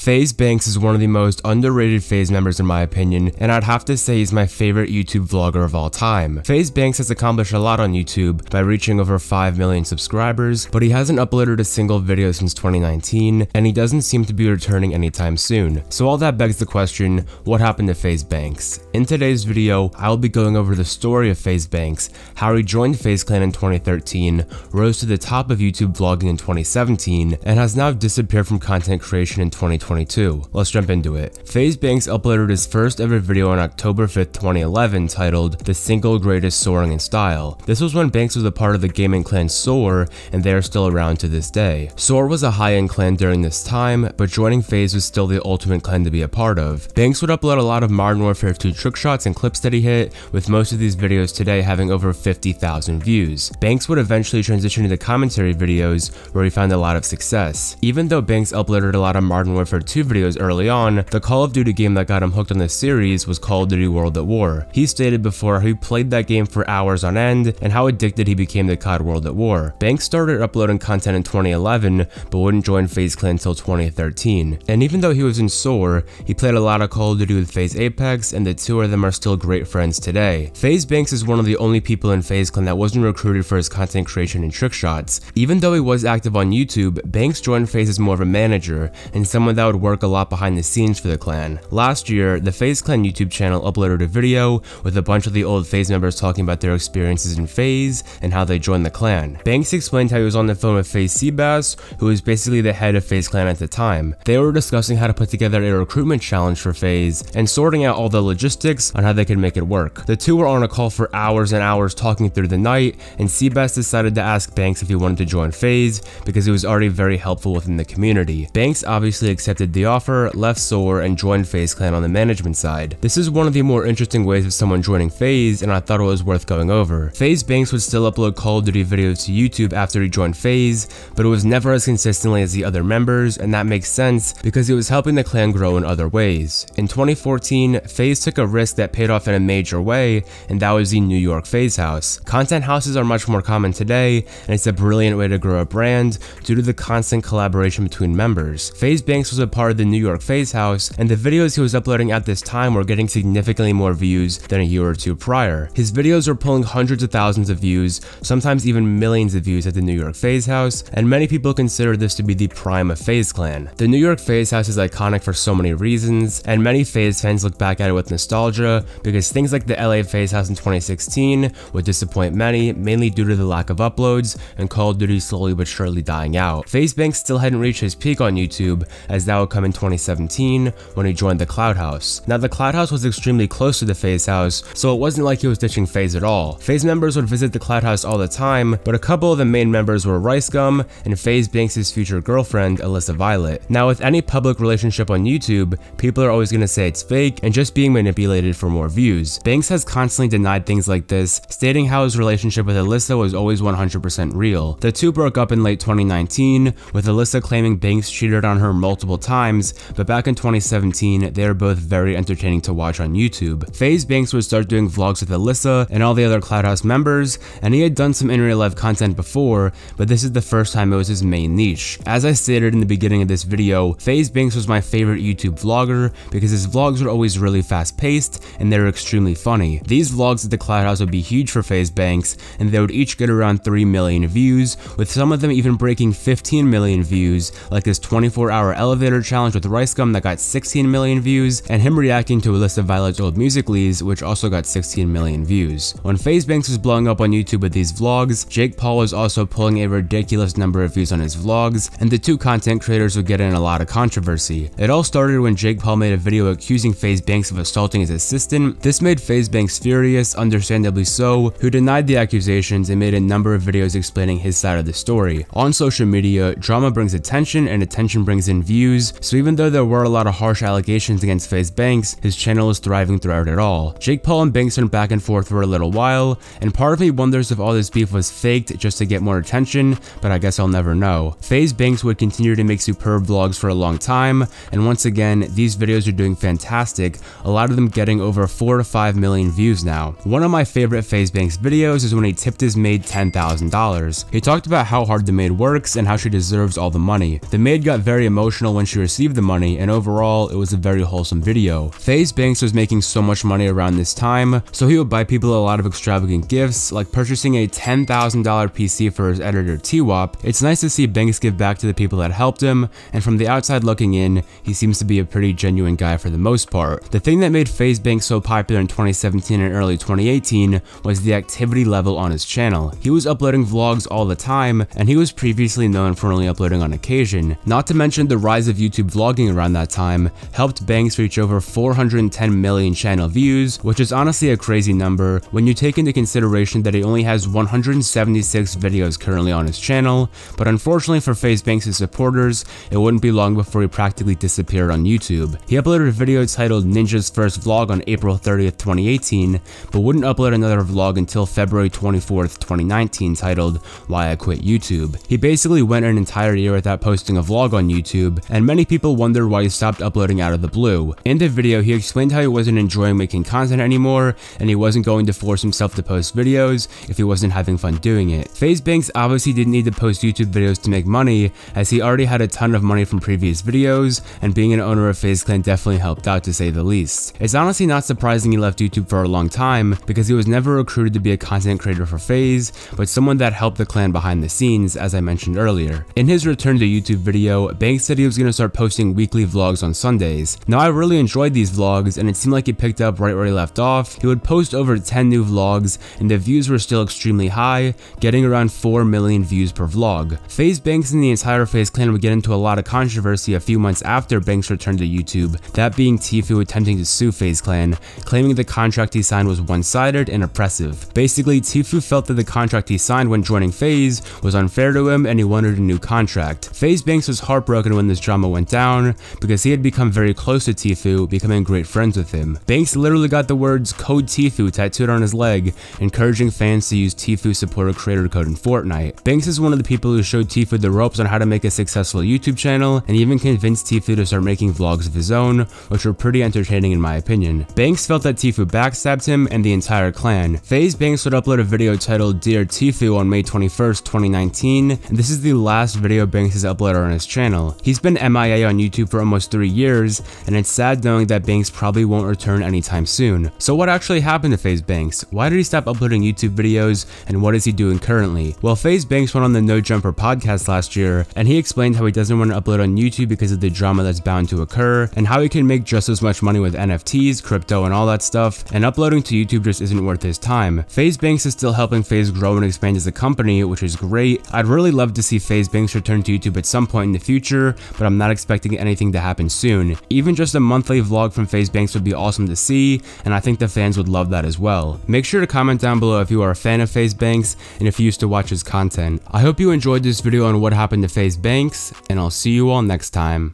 FaZe Banks is one of the most underrated FaZe members in my opinion, and I'd have to say he's my favorite YouTube vlogger of all time. FaZe Banks has accomplished a lot on YouTube by reaching over 5 million subscribers, but he hasn't uploaded a single video since 2019, and he doesn't seem to be returning anytime soon. So all that begs the question, what happened to FaZe Banks? In today's video, I'll be going over the story of FaZe Banks, how he joined FaZe Clan in 2013, rose to the top of YouTube vlogging in 2017, and has now disappeared from content creation in 2022. Let's jump into it. FaZe Banks uploaded his first ever video on October 5th, 2011 titled The Single Greatest Soaring in Style. This was when Banks was a part of the gaming clan Soar, and they are still around to this day. Soar was a high-end clan during this time, but joining FaZe was still the ultimate clan to be a part of. Banks would upload a lot of Modern Warfare 2 trick shots and clips that he hit, with most of these videos today having over 50,000 views. Banks would eventually transition into commentary videos, where he found a lot of success. Even though Banks uploaded a lot of Modern Warfare 2 videos early on, the Call of Duty game that got him hooked on this series was Call of Duty World at War. He stated before how he played that game for hours on end and how addicted he became to COD World at War. Banks started uploading content in 2011 but wouldn't join FaZe Clan until 2013. And even though he was in Soar, he played a lot of Call of Duty with FaZe Apex, and the two of them are still great friends today. FaZe Banks is one of the only people in FaZe Clan that wasn't recruited for his content creation and trick shots. Even though he was active on YouTube, Banks joined FaZe as more of a manager and someone that would work a lot behind the scenes for the clan. Last year, the FaZe Clan YouTube channel uploaded a video with a bunch of the old FaZe members talking about their experiences in FaZe and how they joined the clan. Banks explained how he was on the phone with FaZe Seabass, who was basically the head of FaZe Clan at the time. They were discussing how to put together a recruitment challenge for FaZe and sorting out all the logistics on how they could make it work. The two were on a call for hours and hours talking through the night, and Seabass decided to ask Banks if he wanted to join FaZe because he was already very helpful within the community. Banks obviously accepted the offer, left Soar, and joined FaZe Clan on the management side. This is one of the more interesting ways of someone joining FaZe, and I thought it was worth going over. FaZe Banks would still upload Call of Duty videos to YouTube after he joined FaZe, but it was never as consistently as the other members, and that makes sense because he was helping the clan grow in other ways. In 2014, FaZe took a risk that paid off in a major way, and that was the New York FaZe House. Content houses are much more common today, and it's a brilliant way to grow a brand due to the constant collaboration between members. FaZe Banks was a part of the New York FaZe House, and the videos he was uploading at this time were getting significantly more views than a year or two prior. His videos were pulling hundreds of thousands of views, sometimes even millions of views at the New York FaZe House, and many people consider this to be the prime of FaZe Clan. The New York FaZe House is iconic for so many reasons, and many FaZe fans look back at it with nostalgia because things like the LA FaZe House in 2016 would disappoint many, mainly due to the lack of uploads and Call of Duty slowly but surely dying out. FaZe Banks still hadn't reached his peak on YouTube, as that would come in 2017 when he joined the Cloud House. Now, the Cloud House was extremely close to the FaZe House, so it wasn't like he was ditching FaZe at all. FaZe members would visit the Cloud House all the time, but a couple of the main members were Rice Gum and FaZe Banks' future girlfriend, Alyssa Violet. Now, with any public relationship on YouTube, people are always going to say it's fake and just being manipulated for more views. Banks has constantly denied things like this, stating how his relationship with Alyssa was always 100% real. The two broke up in late 2019, with Alyssa claiming Banks cheated on her multiple times, but back in 2017, they are both very entertaining to watch on YouTube. FaZe Banks would start doing vlogs with Alyssa and all the other Cloud House members, and he had done some in real life content before, but this is the first time it was his main niche. As I stated in the beginning of this video, FaZe Banks was my favorite YouTube vlogger because his vlogs were always really fast paced and they were extremely funny. These vlogs at the Cloud House would be huge for FaZe Banks, and they would each get around 3 million views, with some of them even breaking 15 million views, like this 24-hour elevator challenge with Rice Gum that got 16 million views, and him reacting to Alyssa Violet's old musicallys, which also got 16 million views. When FaZe Banks was blowing up on YouTube with these vlogs, Jake Paul was also pulling a ridiculous number of views on his vlogs, and the two content creators would get in a lot of controversy. It all started when Jake Paul made a video accusing FaZe Banks of assaulting his assistant. This made FaZe Banks furious, understandably so, who denied the accusations and made a number of videos explaining his side of the story. On social media, drama brings attention, and attention brings in views, so even though there were a lot of harsh allegations against FaZe Banks, his channel is thriving throughout it all. Jake Paul and Banks went back and forth for a little while, and part of me wonders if all this beef was faked just to get more attention, but I guess I'll never know. FaZe Banks would continue to make superb vlogs for a long time, and once again, these videos are doing fantastic, a lot of them getting over 4 to 5 million views now. One of my favorite FaZe Banks videos is when he tipped his maid $10,000. He talked about how hard the maid works and how she deserves all the money. The maid got very emotional when she she received the money, and overall, it was a very wholesome video. FaZe Banks was making so much money around this time, so he would buy people a lot of extravagant gifts, like purchasing a $10,000 PC for his editor T-Wop. It's nice to see Banks give back to the people that helped him, and from the outside looking in, he seems to be a pretty genuine guy for the most part. The thing that made FaZe Banks so popular in 2017 and early 2018 was the activity level on his channel. He was uploading vlogs all the time, and he was previously known for only uploading on occasion. Not to mention the rise of YouTube vlogging around that time helped Banks reach over 410 million channel views, which is honestly a crazy number when you take into consideration that he only has 176 videos currently on his channel, but unfortunately for FaZe Banks' supporters, it wouldn't be long before he practically disappeared on YouTube. He uploaded a video titled Ninja's First Vlog on April 30th, 2018, but wouldn't upload another vlog until February 24th, 2019 titled Why I Quit YouTube. He basically went an entire year without posting a vlog on YouTube, and many people wondered why he stopped uploading out of the blue. In the video, he explained how he wasn't enjoying making content anymore, and he wasn't going to force himself to post videos if he wasn't having fun doing it. FaZe Banks obviously didn't need to post YouTube videos to make money, as he already had a ton of money from previous videos, and being an owner of FaZe Clan definitely helped out, to say the least. It's honestly not surprising he left YouTube for a long time, because he was never recruited to be a content creator for FaZe, but someone that helped the clan behind the scenes, as I mentioned earlier. In his return to YouTube video, Banks said he was going to start posting weekly vlogs on Sundays. Now, I really enjoyed these vlogs, and it seemed like he picked up right where he left off. He would post over 10 new vlogs, and the views were still extremely high, getting around 4 million views per vlog. FaZe Banks and the entire FaZe clan would get into a lot of controversy a few months after Banks returned to YouTube, that being Tfue attempting to sue FaZe Clan, claiming the contract he signed was one-sided and oppressive. Basically, Tfue felt that the contract he signed when joining FaZe was unfair to him, and he wanted a new contract. FaZe Banks was heartbroken when this drama went down, because he had become very close to Tfue, becoming great friends with him. Banks literally got the words Code Tfue tattooed on his leg, encouraging fans to use Tfue supporter creator code in Fortnite. Banks is one of the people who showed Tfue the ropes on how to make a successful YouTube channel, and even convinced Tfue to start making vlogs of his own, which were pretty entertaining in my opinion. Banks felt that Tfue backstabbed him and the entire clan. FaZe Banks would upload a video titled Dear Tfue on May 21st, 2019, and this is the last video Banks has uploaded on his channel. He's been MIA on YouTube for almost 3 years, and it's sad knowing that Banks probably won't return anytime soon. So what actually happened to FaZe Banks? Why did he stop uploading YouTube videos, and what is he doing currently? Well, FaZe Banks went on the No Jumper podcast last year, and he explained how he doesn't want to upload on YouTube because of the drama that's bound to occur, and how he can make just as much money with NFTs, crypto, and all that stuff, and uploading to YouTube just isn't worth his time. FaZe Banks is still helping FaZe grow and expand as a company, which is great. I'd really love to see FaZe Banks return to YouTube at some point in the future, but I'm not expecting anything to happen soon. Even just a monthly vlog from FaZe Banks would be awesome to see, and I think the fans would love that as well. Make sure to comment down below if you are a fan of FaZe Banks and if you used to watch his content. I hope you enjoyed this video on what happened to FaZe Banks, and I'll see you all next time.